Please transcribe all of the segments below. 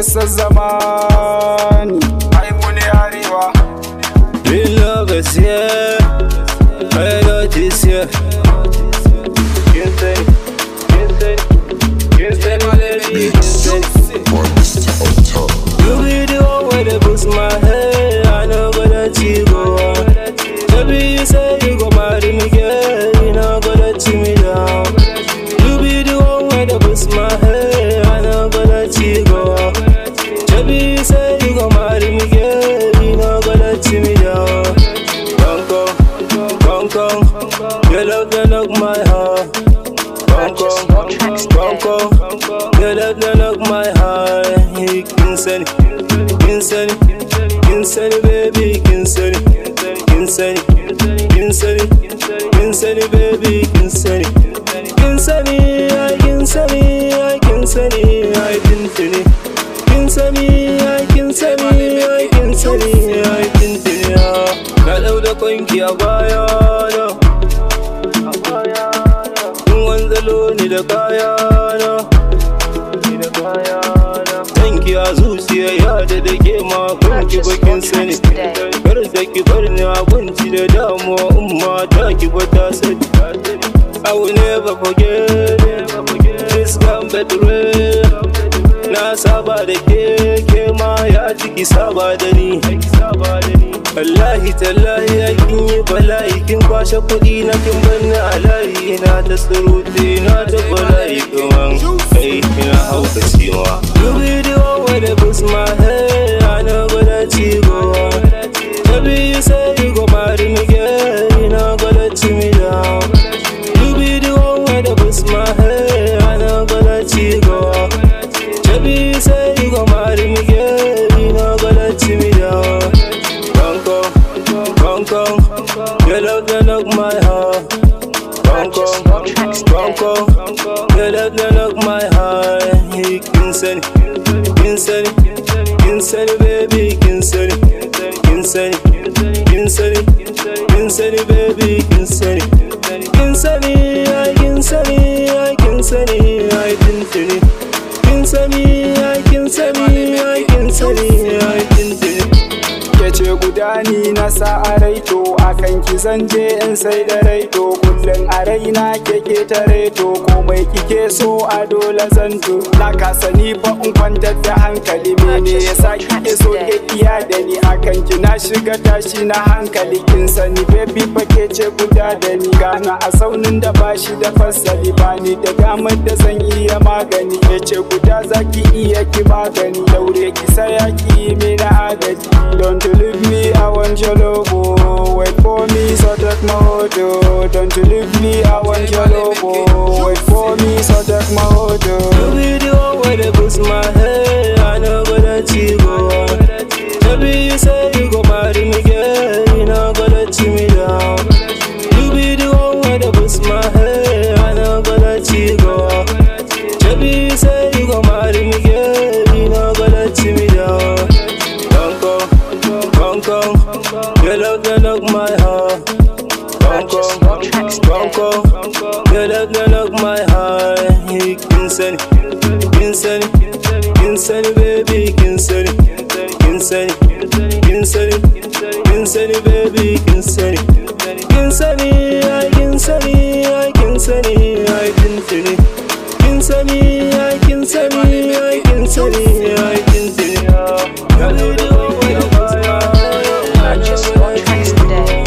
ƙasar zamani. Ai mu ne arewa. Real love is here, I love this here. You be the one where they boost my head, I know go let you go. Baby, you say you go marry me, girl, you know go let me down. You be the one where they boost my head, I know go let you go. Baby, you say you go marry me, girl, you know go let me down. Come, your love done knock my heart. Come, your love done knock my heart. Kinsani, baby, Kinsani, baby, Kinsani, I Kinsani, na dauda kwanki a baya na, kun wanzalo ni da kaya na, tanki a zuciya ya da ke ma kunki bakin sani, kar da ki bar ni abinci da damuwa umma ta ki bata sani. I will never forget this gambetare. Na saba da ke ma ya ciki saba da ni. Wallahi tallahi ya kin yi bala'i, kin kwashe kuɗi na kin banni a layi. Na ta surutu na ta bala'i kaman kai ina hauka cewa. You be the one where they boost my head, I know go let you go. Baby, you say you go marry me, girl, you know go let me down. You be the one where they boost my head, I know go let you go. Baby, you say you go marry me, girl, you know go let me down. Come, your love done knock my heart. Come, your love done knock my heart. Kinsani, baby, Kinsani, baby, Kinsani, Kece gudani na sa a raito, akan ki zanje in sai da raito. Kullum a raina keke ta reto, komai kike so a dole zanto. Na kasa ni fa in kwantar da hankali, mene yasa kike so ke iya da ni? Akan ki na shiga tashi na hankali, kin sani baby fa kece guda da ni. Gana a saunin da bashi da fasali, bani da damar da zan iya magani. Kece guda zaki iya ki magani, daure ki saya ki yi mini agaji. Don't you leave me, I want your logo. Wait for me, so take my photo. Don't you leave me, I want your logo. Wait for me, so take my photo. you be the one where they boost my head, I know go let you go. Baby, you say you go marry me, girl, you know go let me down. You be the one where they boost my head, I know go let you go. Baby, you say you go marry me, girl, you know go let me down. Come, your love done knock my heart. Come, your love done knock my heart. Kinsani, baby, Kinsani, baby, Kinsani, Purchase your tracks today.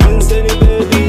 Kinsani, baby.